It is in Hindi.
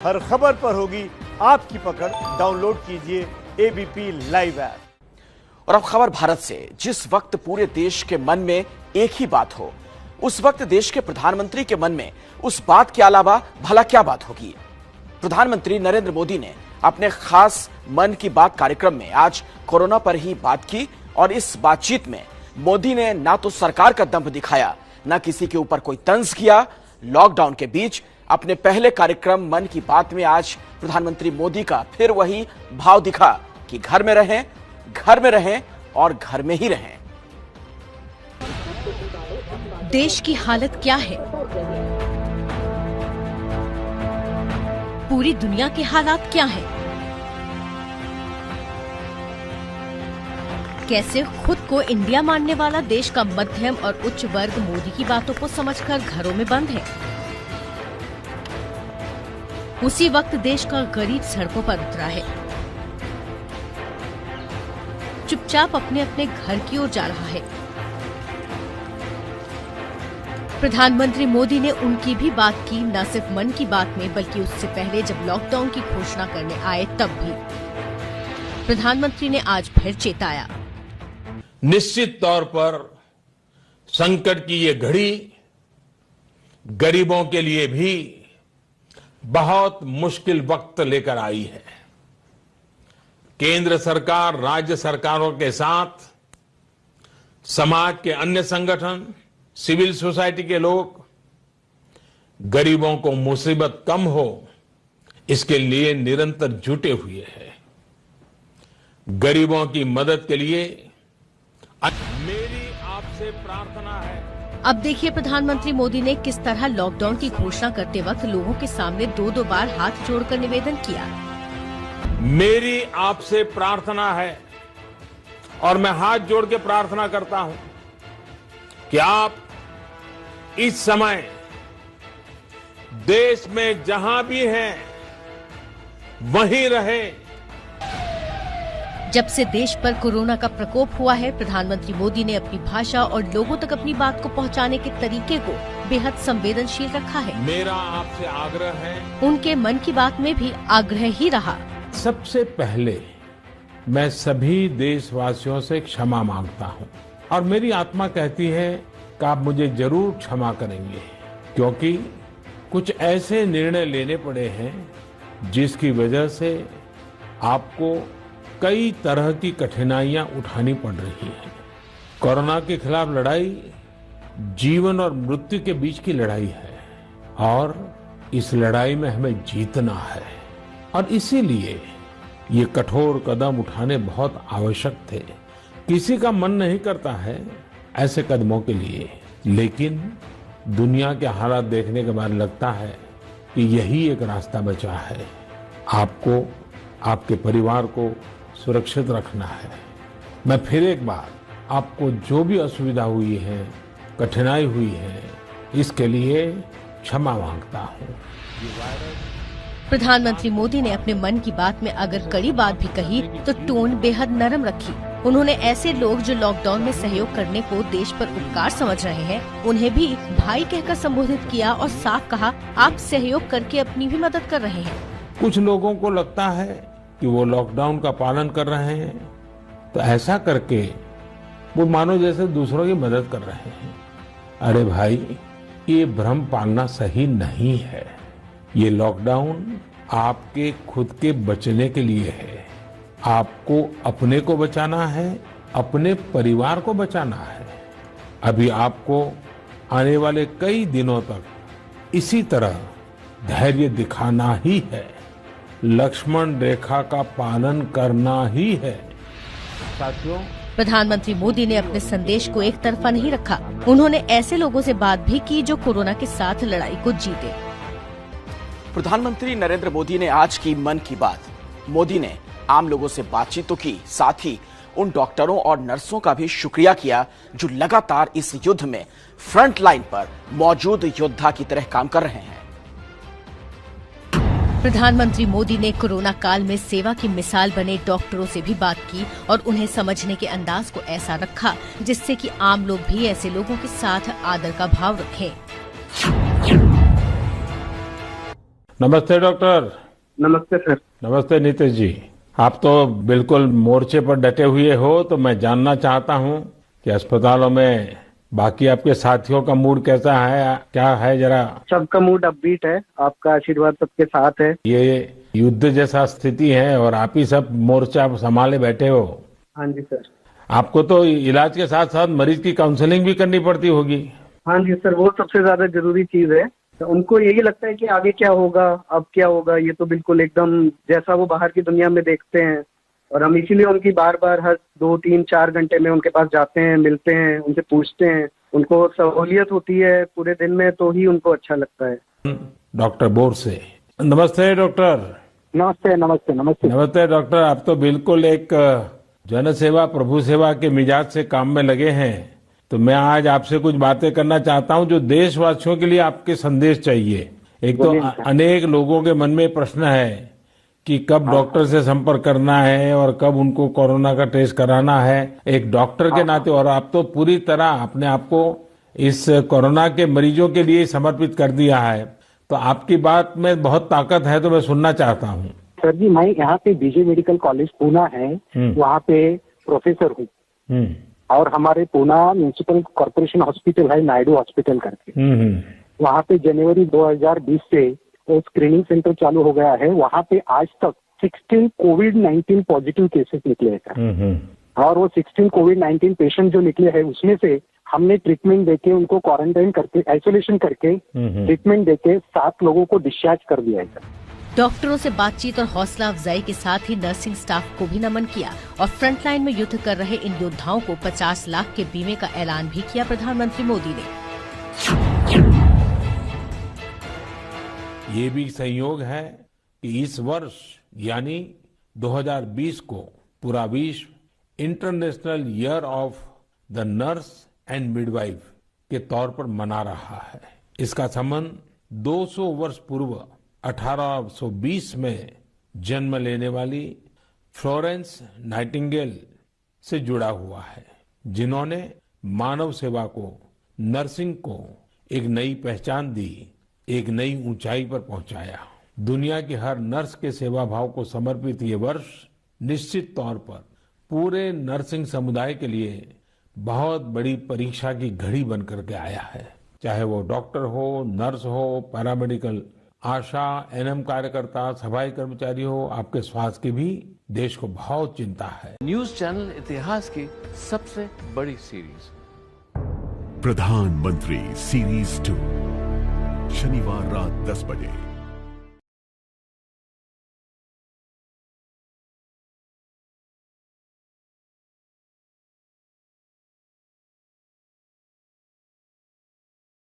हर खबर पर होगी आपकी पकड़। डाउनलोड कीजिए एबीपी लाइव ऐप। और अब खबर भारत से। जिस वक्त पूरे देश के मन में एक ही बात हो, उस वक्त देश के प्रधानमंत्री के मन में उस बात के अलावा भला क्या बात होगी। प्रधानमंत्री नरेंद्र मोदी ने अपने खास मन की बात कार्यक्रम में आज कोरोना पर ही बात की और इस बातचीत में मोदी ने ना तो सरकार का दम्भ दिखाया, ना किसी के ऊपर कोई तंज किया। लॉकडाउन के बीच अपने पहले कार्यक्रम मन की बात में आज प्रधानमंत्री मोदी का फिर वही भाव दिखा कि घर में रहें और घर में ही रहें। देश की हालत क्या है, पूरी दुनिया के हालात क्या हैं? कैसे खुद को इंडिया मानने वाला देश का मध्यम और उच्च वर्ग मोदी की बातों को समझकर घरों में बंद है। उसी वक्त देश का गरीब सड़कों पर उतरा है, चुपचाप अपने अपने घर की ओर जा रहा है। प्रधानमंत्री मोदी ने उनकी भी बात की, न सिर्फ मन की बात में बल्कि उससे पहले जब लॉकडाउन की घोषणा करने आए तब भी। प्रधानमंत्री ने आज फिर चेताया। निश्चित तौर पर संकट की ये घड़ी गरीबों के लिए भी बहुत मुश्किल वक्त लेकर आई है। केंद्र सरकार, राज्य सरकारों के साथ समाज के अन्य संगठन, सिविल सोसाइटी के लोग गरीबों को मुसीबत कम हो, इसके लिए निरंतर जुटे हुए हैं। गरीबों की मदद के लिए मेरी आपसे प्रार्थना है। अब देखिए प्रधानमंत्री मोदी ने किस तरह लॉकडाउन की घोषणा करते वक्त लोगों के सामने दो बार हाथ जोड़कर निवेदन किया। मेरी आपसे प्रार्थना है और मैं हाथ जोड़ के प्रार्थना करता हूं कि आप इस समय देश में जहां भी हैं वहीं रहें। जब से देश पर कोरोना का प्रकोप हुआ है, प्रधानमंत्री मोदी ने अपनी भाषा और लोगों तक अपनी बात को पहुंचाने के तरीके को बेहद संवेदनशील रखा है। मेरा आपसे आग्रह है, उनके मन की बात में भी आग्रह ही रहा। सबसे पहले मैं सभी देशवासियों से क्षमा मांगता हूं और मेरी आत्मा कहती है कि आप मुझे जरूर क्षमा करेंगे, क्योंकि कुछ ऐसे निर्णय लेने पड़े हैं जिसकी वजह से आपको कई तरह की कठिनाइयां उठानी पड़ रही हैं। कोरोना के खिलाफ लड़ाई जीवन और मृत्यु के बीच की लड़ाई है और इस लड़ाई में हमें जीतना है और इसीलिए ये कठोर कदम उठाने बहुत आवश्यक थे। किसी का मन नहीं करता है ऐसे कदमों के लिए, लेकिन दुनिया के हालात देखने के बाद लगता है कि यही एक रास्ता बचा है। आपको, आपके परिवार को सुरक्षित रखना है। मैं फिर एक बार आपको जो भी असुविधा हुई है, कठिनाई हुई है, इसके लिए क्षमा मांगता हूँ। प्रधानमंत्री मोदी ने अपने मन की बात में अगर कड़ी बात भी कही तो टोन बेहद नरम रखी। उन्होंने ऐसे लोग जो लॉकडाउन में सहयोग करने को देश पर उपकार समझ रहे हैं, उन्हें भी भाई कहकर संबोधित किया और साफ कहा, आप सहयोग करके अपनी भी मदद कर रहे हैं। कुछ लोगों को लगता है कि वो लॉकडाउन का पालन कर रहे हैं तो ऐसा करके वो मानो जैसे दूसरों की मदद कर रहे हैं। अरे भाई, ये भ्रम पालना सही नहीं है। ये लॉकडाउन आपके खुद के बचने के लिए है। आपको अपने को बचाना है, अपने परिवार को बचाना है। अभी आपको आने वाले कई दिनों तक इसी तरह धैर्य दिखाना ही है, लक्ष्मण रेखा का पालन करना ही है। साथियों, प्रधानमंत्री मोदी ने अपने संदेश को एक तरफा नहीं रखा। उन्होंने ऐसे लोगों से बात भी की जो कोरोना के साथ लड़ाई को जीते। प्रधानमंत्री नरेंद्र मोदी ने आज की मन की बात। मोदी ने आम लोगों से बातचीत तो की, साथ ही उन डॉक्टरों और नर्सों का भी शुक्रिया किया जो लगातार इस युद्ध में फ्रंट लाइन पर मौजूद योद्धा की तरह काम कर रहे हैं। प्रधानमंत्री मोदी ने कोरोना काल में सेवा की मिसाल बने डॉक्टरों से भी बात की और उन्हें समझने के अंदाज को ऐसा रखा जिससे कि आम लोग भी ऐसे लोगों के साथ आदर का भाव रखें। नमस्ते डॉक्टर। नमस्ते सर। नमस्ते नीतीश जी। आप तो बिल्कुल मोर्चे पर डटे हुए हो, तो मैं जानना चाहता हूं कि अस्पतालों में बाकी आपके साथियों का मूड कैसा है, क्या है जरा। सबका मूड अपबीट है, आपका आशीर्वाद सबके साथ है। ये युद्ध जैसा स्थिति है और आप ही सब मोर्चा संभाले बैठे हो। हाँ जी सर। आपको तो इलाज के साथ साथ मरीज की काउंसलिंग भी करनी पड़ती होगी। हाँ जी सर, वो सबसे ज्यादा जरूरी चीज है। तो उनको यही लगता है कि आगे क्या होगा, अब क्या होगा। ये तो बिल्कुल एकदम जैसा वो बाहर की दुनिया में देखते हैं, और हम इसीलिए उनकी बार बार हर 2-3-4 घंटे में उनके पास जाते हैं, मिलते हैं, उनसे पूछते हैं। उनको सहूलियत होती है पूरे दिन में, तो ही उनको अच्छा लगता है। डॉक्टर बोर से। नमस्ते डॉक्टर। नमस्ते नमस्ते नमस्ते। नमस्ते डॉक्टर। आप तो बिल्कुल एक जन सेवा प्रभु सेवा के मिजाज से काम में लगे हैं, तो मैं आज आपसे कुछ बातें करना चाहता हूं जो देशवासियों के लिए आपके संदेश चाहिए। एक तो अनेक लोगों के मन में प्रश्न है कि कब डॉक्टर से संपर्क करना है और कब उनको कोरोना का टेस्ट कराना है। एक डॉक्टर के नाते, और आप तो पूरी तरह अपने आप को इस कोरोना के मरीजों के लिए समर्पित कर दिया है, तो आपकी बात में बहुत ताकत है, तो मैं सुनना चाहता हूँ। सर जी, मैं यहाँ पे बीजे मेडिकल कॉलेज पूना है, वहाँ पे प्रोफेसर हूँ। और हमारे पूना म्यूनिसिपल कॉर्पोरेशन हॉस्पिटल है, नायडू हॉस्पिटल करके। वहाँ पे जनवरी 2020 से वो स्क्रीनिंग सेंटर चालू हो गया है। वहाँ पे आज तक 16 कोविड-19 पॉजिटिव केसेस निकले हैं सर। और वो 16 कोविड-19 पेशेंट जो निकले हैं, उसमें से हमने ट्रीटमेंट देके, उनको क्वारंटाइन करके, आइसोलेशन करके, ट्रीटमेंट देके 7 लोगों को डिस्चार्ज कर दिया है सर। डॉक्टरों से बातचीत और हौसला अफजाई के साथ ही नर्सिंग स्टाफ को भी नमन किया और फ्रंटलाइन में युद्ध कर रहे इन योद्धाओं को 50 लाख के बीमे का ऐलान भी किया प्रधानमंत्री मोदी ने। ये भी संयोग है कि इस वर्ष यानी 2020 को पूरा विश्व international year of the nurse and midwife के तौर पर मना रहा है। इसका संबंध 200 वर्ष पूर्व 1820 में जन्म लेने वाली फ्लोरेंस नाइटिंगेल से जुड़ा हुआ है, जिन्होंने मानव सेवा को, नर्सिंग को एक नई पहचान दी, एक नई ऊंचाई पर पहुंचाया। दुनिया की हर नर्स के सेवा भाव को समर्पित ये वर्ष निश्चित तौर पर पूरे नर्सिंग समुदाय के लिए बहुत बड़ी परीक्षा की घड़ी बन करके आया है। चाहे वो डॉक्टर हो, नर्स हो, पैरामेडिकल, आशा, एनएम कार्यकर्ता, सफाई कर्मचारी हो, आपके स्वास्थ्य की भी देश को बहुत चिंता है। न्यूज चैनल इतिहास की सबसे बड़ी सीरीज प्रधानमंत्री सीरीज 2 शनिवार रात 10 बजे।